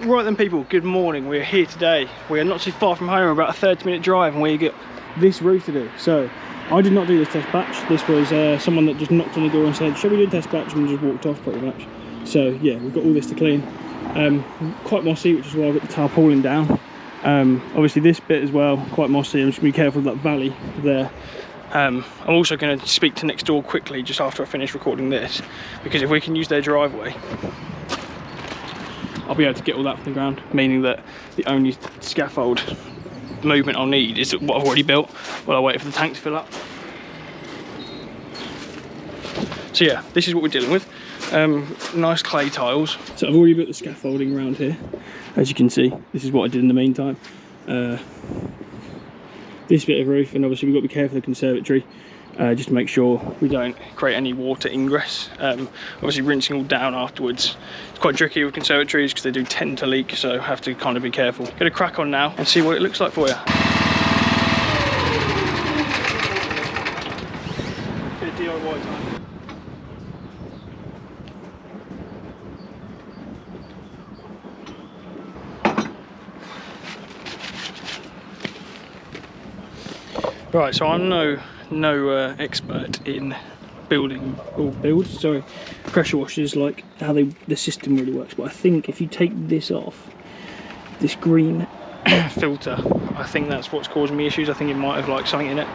Right then people, good morning. We're here today. We are not too far from home, we're about a 30-minute drive, and we get this roof to do. So I did not do this test batch. This was someone that just knocked on the door and said, shall we do a test batch, and just walked off pretty much. So yeah, we've got all this to clean. Quite mossy, which is why I've got the tarpaulin down. Obviously this bit as well, quite mossy. I'm just going to be careful of that valley there. I'm also going to speak to next door quickly just after I finish recording this, because if we can use their driveway, I'll be able to get all that from the ground, meaning that the only scaffold movement I'll need is what I've already built while I wait for the tank to fill up. So yeah, this is what we're dealing with. Nice clay tiles. So I've already built the scaffolding around here. As you can see, this is what I did in the meantime. This bit of roof, and obviously we've got to be careful of the conservatory, just to make sure we don't create any water ingress. Obviously rinsing all down afterwards. It's quite tricky with conservatories because they do tend to leak, so have to kind of be careful. Get a crack on now and see what it looks like for you. Bit of DIY time. Right, so I'm no expert in pressure washers, like how the system really works, but I think if you take this off, this green filter, I think that's what's causing me issues. I think it might have like something in it.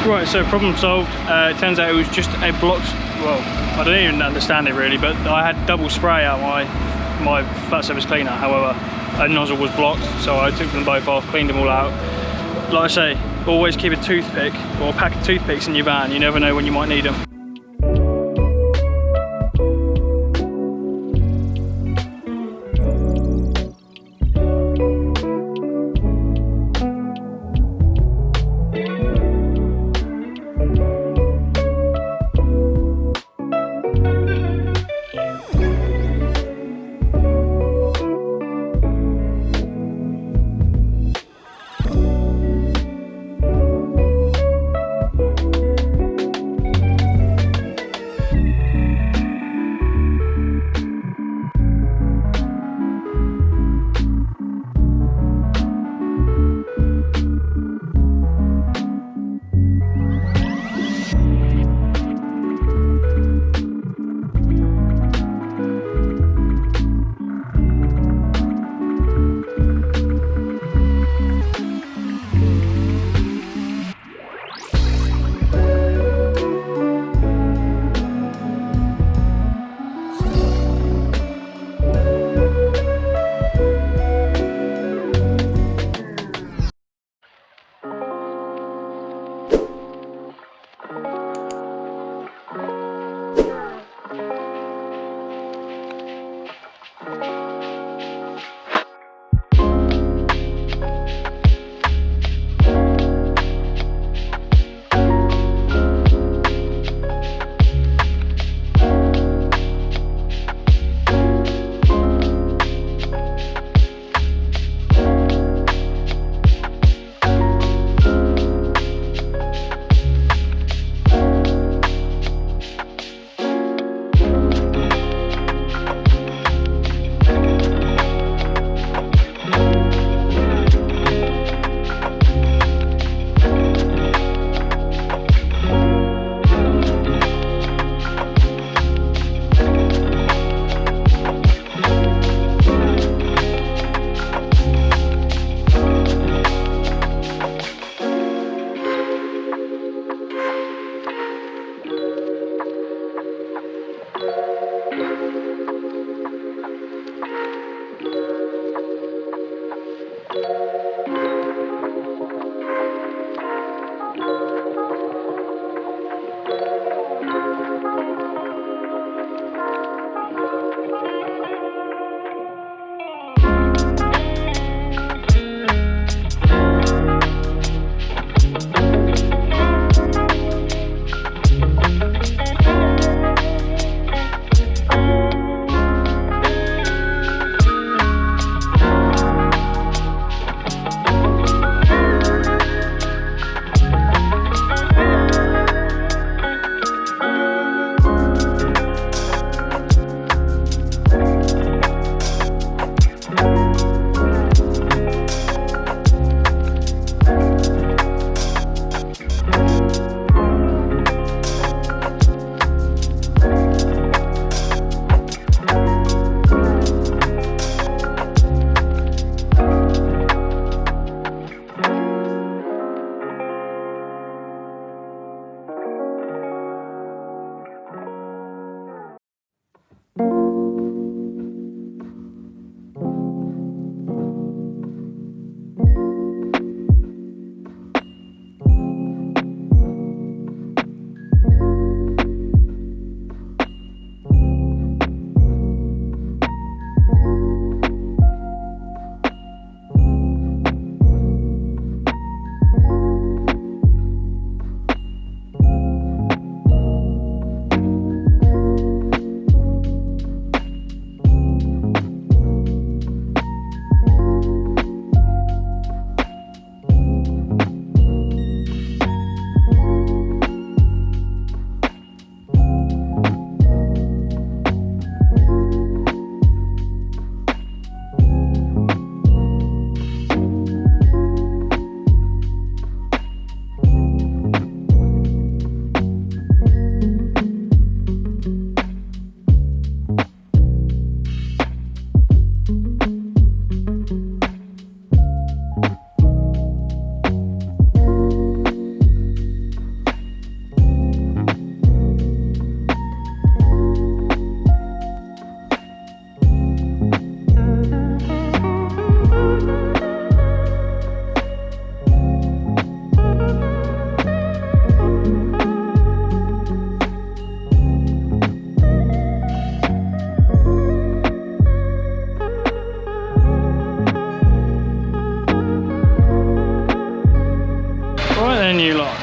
Right, so problem solved. It turns out it was just a blocked, well, I don't even understand it really, but I had double spray out my flat surface cleaner. However, a nozzle was blocked, so I took them both off, cleaned them all out. Like I say, always keep a toothpick or a pack of toothpicks in your van. You never know when you might need them.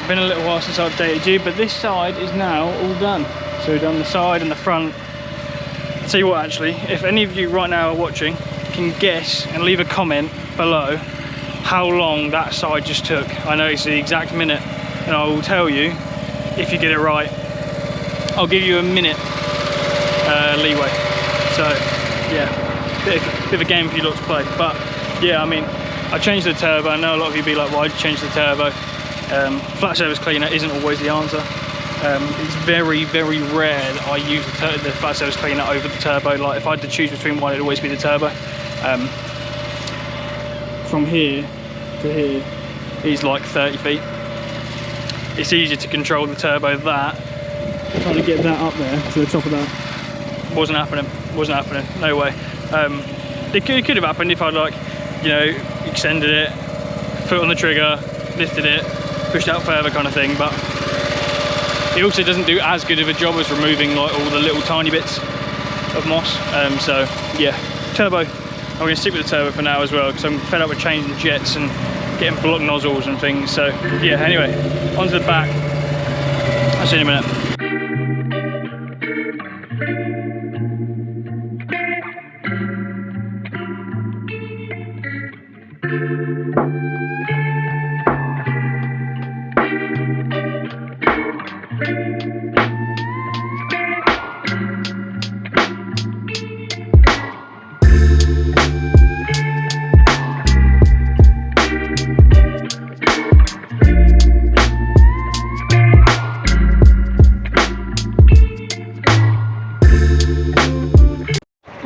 been a little while since I updated you, but this side is now all done. So we've done the side and the front. I'll tell you what, actually, if any of you right now are watching can guess and leave a comment below how long that side just took. I know it's the exact minute, and I will tell you if you get it right. I'll give you a minute leeway. So yeah, bit of a game for you lot to play. But yeah, I mean, I changed the turbo. I know a lot of you be like, why'd you change the turbo? Flat surface cleaner isn't always the answer. It's very, very rare that I use the flat surface cleaner over the turbo. Like if I had to choose between one, it'd always be the turbo. From here to here is like 30 feet. It's easier to control the turbo that. Trying to get that up there to the top of that. Wasn't happening, no way. It could have happened if I'd like, you know, extended it, foot on the trigger, lifted it, pushed out further kind of thing, but it also doesn't do as good of a job as removing like all the little tiny bits of moss. So yeah, turbo. I'm going to stick with the turbo for now as well because I'm fed up with changing jets and getting block nozzles and things. So yeah, anyway, onto the back. I'll see you in a minute.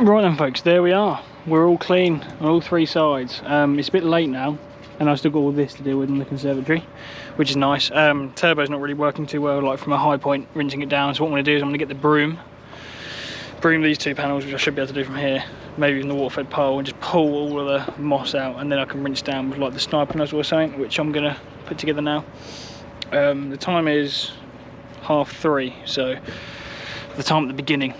Right then folks, there we are. We're all clean on all three sides. It's a bit late now and I've still got all this to deal with in the conservatory, which is nice. Turbo's not really working too well, like from a high point, rinsing it down. So what I'm going to do is I'm going to get the broom these two panels, which I should be able to do from here, maybe even the water-fed pole, and just pull all of the moss out, and then I can rinse down with like the sniper nozzle or something, which I'm going to put together now. The time is 3:30, so the time at the beginning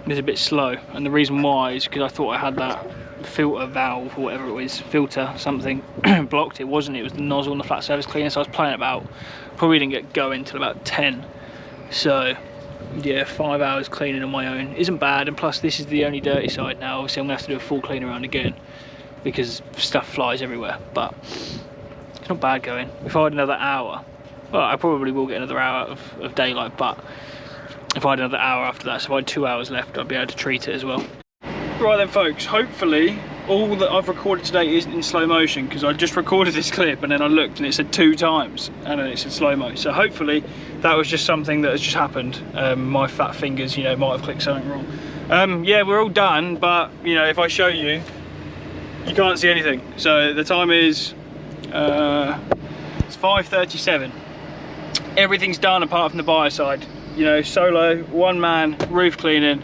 is a bit slow, and the reason why is because I thought I had that filter valve or whatever it was, filter something blocked. It wasn't, it was the nozzle and the flat surface cleaner, so I was playing about, probably didn't get going until about 10. So yeah, 5 hours cleaning on my own isn't bad, and plus this is the only dirty side now. Obviously I'm gonna have to do a full clean around again because stuff flies everywhere, but it's not bad going. If I had another hour, well, I probably will get another hour of daylight, but if I had another hour after that, so if I had 2 hours left, I'd be able to treat it as well. Right then folks, hopefully all that I've recorded today isn't in slow motion, because I just recorded this clip and then I looked and it said 2 times and then it said slow mo. So hopefully that was just something that has just happened. My fat fingers, you know, might have clicked something wrong. Yeah, we're all done, but you know, if I show you, you can't see anything. So the time is it's 5:37. Everything's done apart from the Biocide. You know, solo, one man, roof cleaning.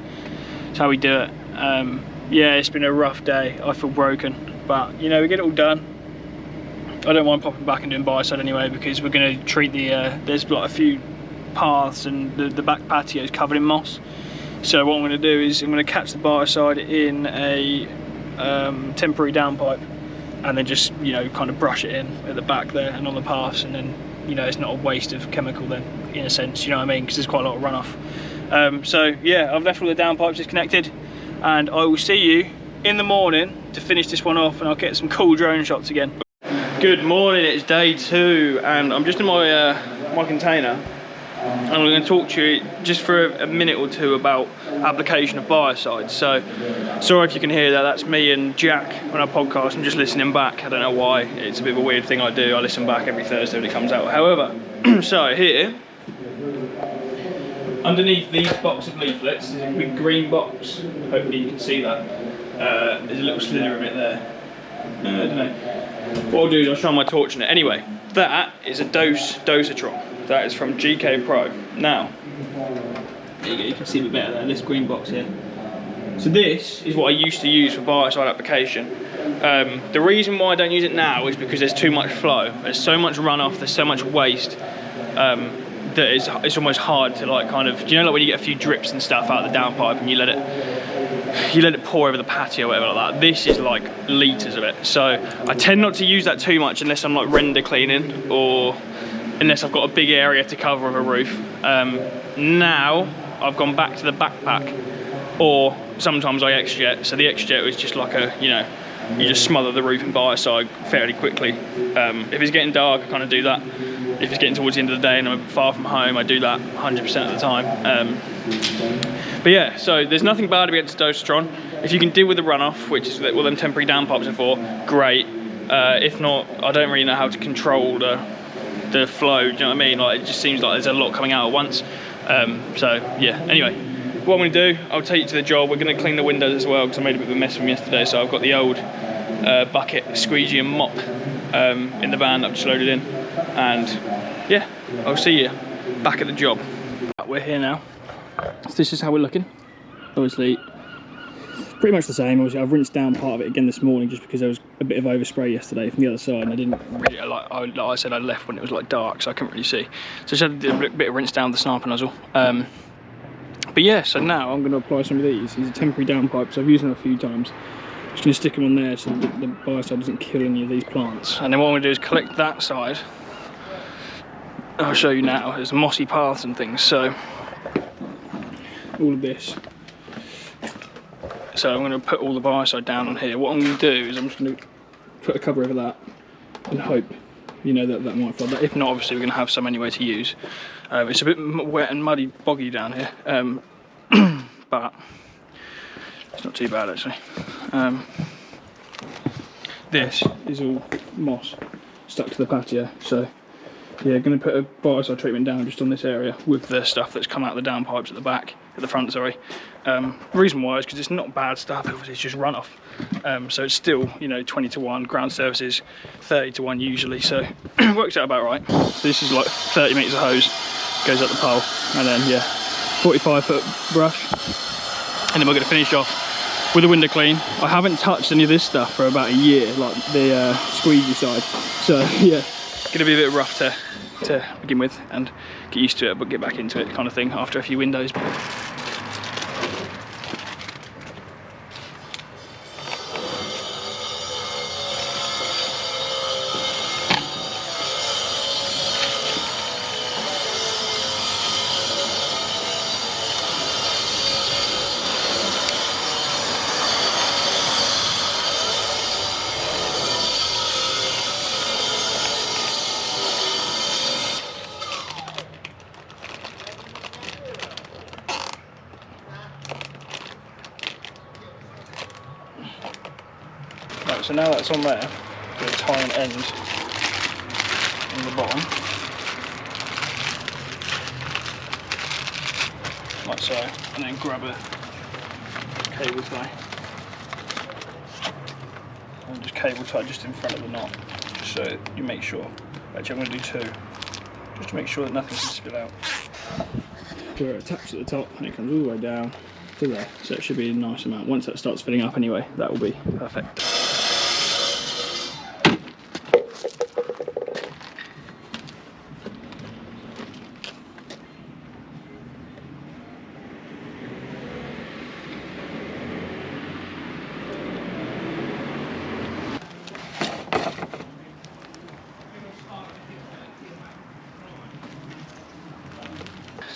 That's how we do it. Yeah, it's been a rough day. I feel broken, but you know, we get it all done. I don't mind popping back and doing Biocide anyway, because we're going to treat the there's like a few paths and the back patio is covered in moss. So what I'm going to do is I'm going to catch the Biocide in a temporary downpipe, and then just, you know, kind of brush it in at the back there and on the paths, and then, you know, it's not a waste of chemical then, in a sense, you know what I mean, because there's quite a lot of runoff. So yeah, I've left all the downpipes disconnected, and I will see you in the morning to finish this one off, and I'll get some cool drone shots again. Good morning, it's day 2, and I'm just in my my container, and I'm going to talk to you just for a minute or two about application of Biocide. So sorry if you can hear that, that's me and Jack on our podcast. I'm just listening back. I don't know why, it's a bit of a weird thing I do. I listen back every Thursday when it comes out. However, so here, underneath these box of leaflets, there's a big green box. Hopefully you can see that. There's a little slither of it there. I don't know. What I'll do is I'll shine my torch on it. Anyway, that is a dosatron. That is from GK Pro. Now, there you go, you can see a bit better there, this green box here. So this is what I used to use for Biocide application. The reason why I don't use it now is because there's too much flow. There's so much runoff, there's so much waste. that it's almost hard to like kind of, do you know like when you get a few drips and stuff out of the downpipe and you let it pour over the patio or whatever like that? This is like litres of it. So I tend not to use that too much unless I'm like render cleaning or unless I've got a big area to cover of a roof. Now I've gone back to the backpack, or sometimes I X-jet. So the X-jet is just like a, you know, you just smother the roof in Biocide fairly quickly. If it's getting dark, I kind of do that. If it's getting towards the end of the day and I'm far from home, I do that 100% of the time. But yeah, so there's nothing bad about Stone. If you can deal with the runoff, which is what them temporary downpipes are for, great. If not, I don't really know how to control the flow, do you know what I mean? Like, it just seems like there's a lot coming out at once. So yeah, anyway, what I'm gonna do, I'll take you to the job. We're gonna clean the windows as well, because I made a bit of a mess of them yesterday. So I've got the old bucket, squeegee and mop in the van that I've just loaded in. And yeah, I'll see you back at the job. We're here now. So this is how we're looking. Obviously, pretty much the same. Obviously, I've rinsed down part of it again this morning just because there was a bit of overspray yesterday from the other side, and I didn't really, like I said, I left when it was like dark, so I couldn't really see. So I just had to do a bit of rinse down with the sniper nozzle. But yeah, so now I'm going to apply some of these. These are temporary downpipes. I've used them a few times. Just going to stick them on there so the Biocide doesn't kill any of these plants. And then what I'm going to do is collect that side. I'll show you now. There's mossy paths and things, so all of this. So I'm going to put all the Biocide down on here. What I'm going to do is I'm just going to put a cover over that and hope, you know, that might flood. If not, obviously we're going to have some anyway to use. It's a bit wet and muddy, boggy down here, but it's not too bad actually. This is all moss stuck to the patio, so yeah, going to put a Biocide treatment down just on this area with the stuff that's come out of the downpipes at the back, at the front, sorry. The reason why is because it's not bad stuff, it's just runoff. So it's still, you know, 20:1, ground surfaces 30:1 usually, so it works out about right. So this is like 30 metres of hose, goes up the pole, and then yeah, 45-foot brush. And then we're going to finish off with a window clean. I haven't touched any of this stuff for about a year, like the squeegee side. So yeah, gonna be a bit rough to begin with and get used to it, but get back into it kind of thing after a few windows. So now that's on there, I'm going to tie an end in the bottom, like so, and then grab a cable tie and just cable tie just in front of the knot, just so you make sure. Actually, I'm going to do two, just to make sure that nothing can spill out. So we're attached at the top and it comes all the way down to there, so it should be a nice amount. Once that starts filling up anyway, that will be perfect.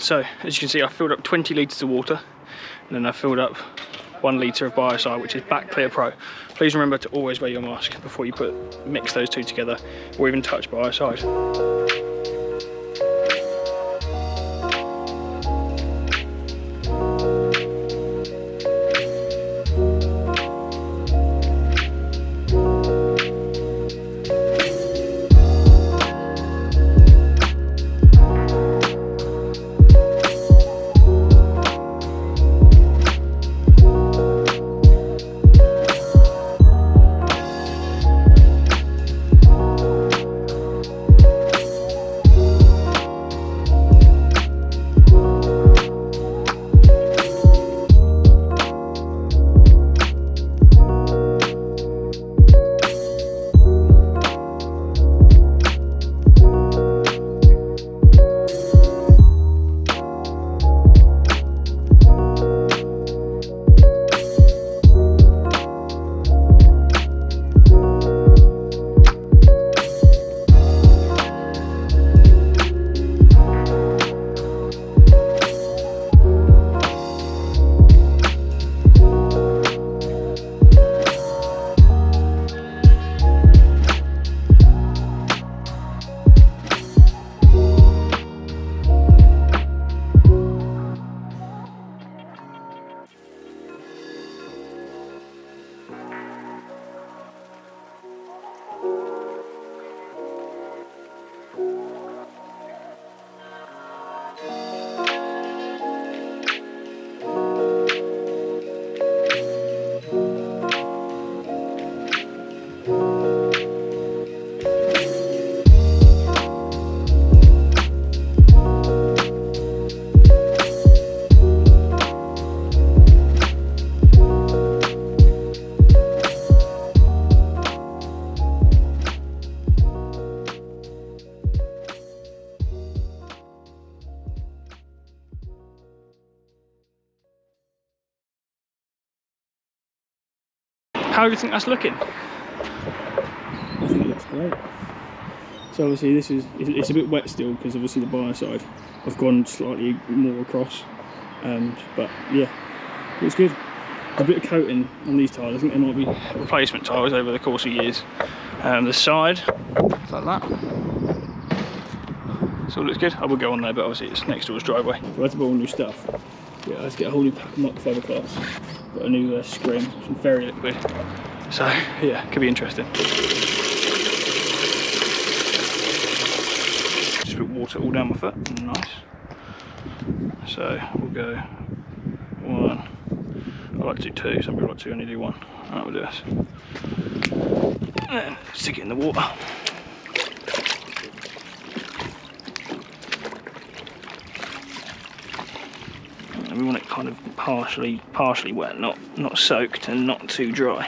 So, as you can see, I filled up 20 litres of water, and then I filled up 1 litre of Biocide, which is Back Clear Pro. Please remember to always wear your mask before you mix those two together, or even touch Biocide. How do you think that's looking? I think it looks great. So obviously it's a bit wet still because obviously the Biocide I've gone slightly more across, but yeah, looks good. A bit of coating on these tiles. I think they might be replacement tiles over the course of years. The side, like that. So it looks good. I will go on there, but obviously it's next door's driveway. We had to buy all new stuff. Yeah, let's get a whole new pack of mock fiberglass. Got a new screen, some very liquid. So yeah, could be interesting. Just put water all down my foot. Nice. So we'll go 1. I like to do 2. Some people like to only do 1. Alright, we'll do this. And then stick it in the water. And we want it kind of partially wet, not soaked and not too dry.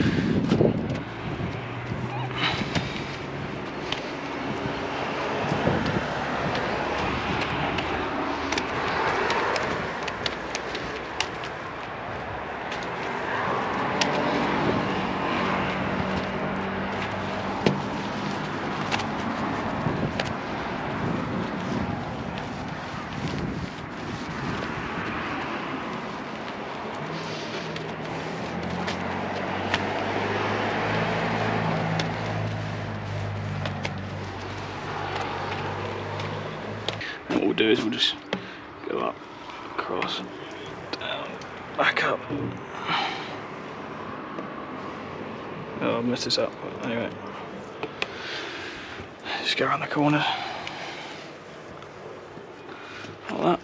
What we'll do is we'll just go up, across, down, back up. Oh, I messed this up, but anyway. Just go around the corner. Like that.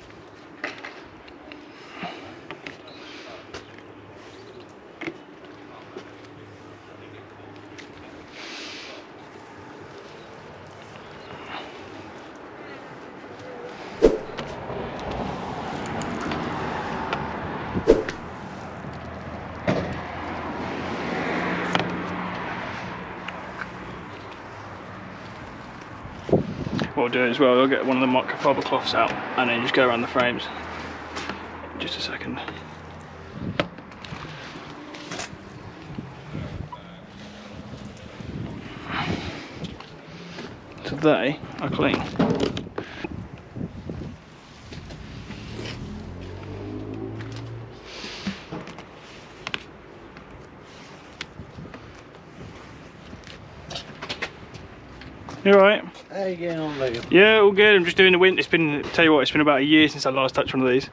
What we'll do as well, I'll get one of the microfiber cloths out and then just go around the frames. Just a second. So they are clean. You alright? How you getting on, Liam? Yeah, all good. I'm just doing the wind. It's been, tell you what, it's been about a year since I last touched one of these.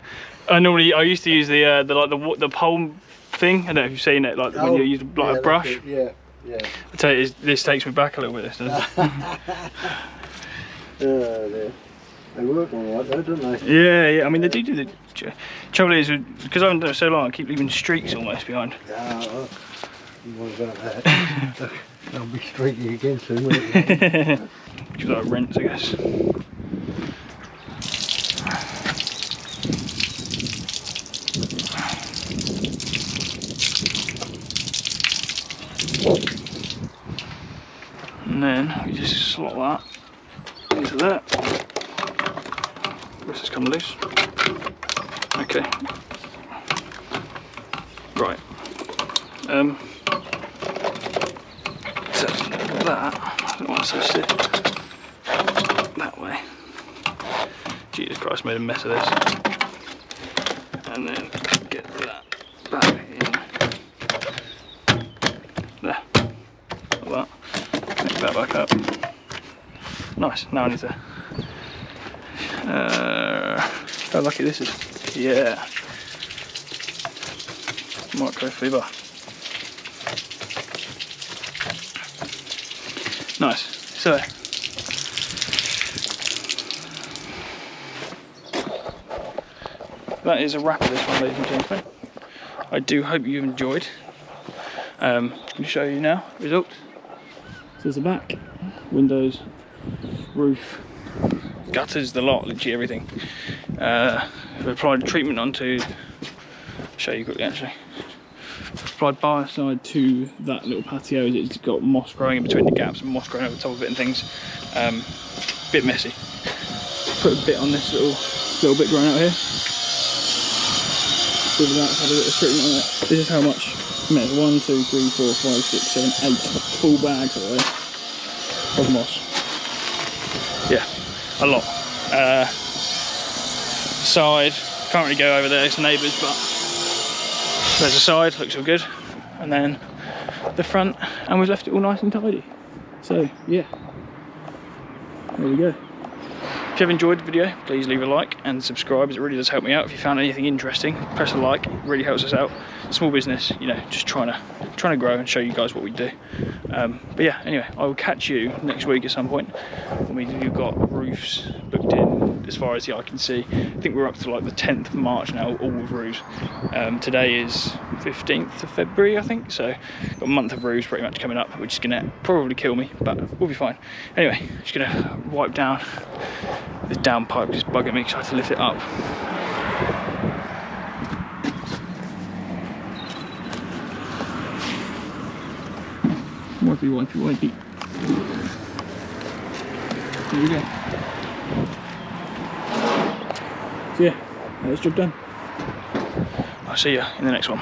I used to use the pole thing. I don't know if you've seen it, like when you use like a brush. Yeah. I tell you, this takes me back a little bit. This does. They work all right though, don't they? Yeah. I mean, they do the trouble is because I haven't done it so long, I keep leaving streaks almost behind. Well, what about that? I'll be streaky again soon, won't it? Just like rents, I guess. And then we just slot that into there. This has come loose. Okay. Right. So that, I don't want to sit that way. Jesus Christ, made a mess of this. And then get that back in. There. Like that. Pick that back up. Nice. Now I need to. How lucky this is. Yeah. Microfiber. Nice. So that is a wrap of this one, ladies and gentlemen. I do hope you've enjoyed. Let me show you now result. So there's the back, windows, roof, gutters, the lot, literally everything. I've applied a treatment onto, show you quickly actually. Applied Biocide to that little patio. It's got moss growing in between the gaps and moss growing over the top of it and things. Bit messy. Put a bit on this little bit growing out here. With that, had a bit of treatment on it. This is how much there's 1, 2, 3, 4, 5, 6, 7, 8 full bags of moss. Yeah, a lot. Side, can't really go over there, it's neighbours, but there's a side, looks all good. And then the front, and we've left it all nice and tidy. So yeah, there we go. If you have enjoyed the video, please leave a like and subscribe, as it really does help me out. If you found anything interesting, press a like, it really helps us out. Small business, you know, just trying to grow and show you guys what we do. But yeah, anyway, I will catch you next week at some point when we've got roofs booked in as far as the eye can see. I think we're up to like the 10th of March now, all with roofs. Today is 15th of February, I think, so got a month of roofs pretty much coming up, which is gonna probably kill me, but we'll be fine. Anyway, just gonna wipe down this down pipe, just bugging me because I had to lift it up. Wipey, wipey, wipey. There we go. So yeah, that's job done. I'll see you in the next one.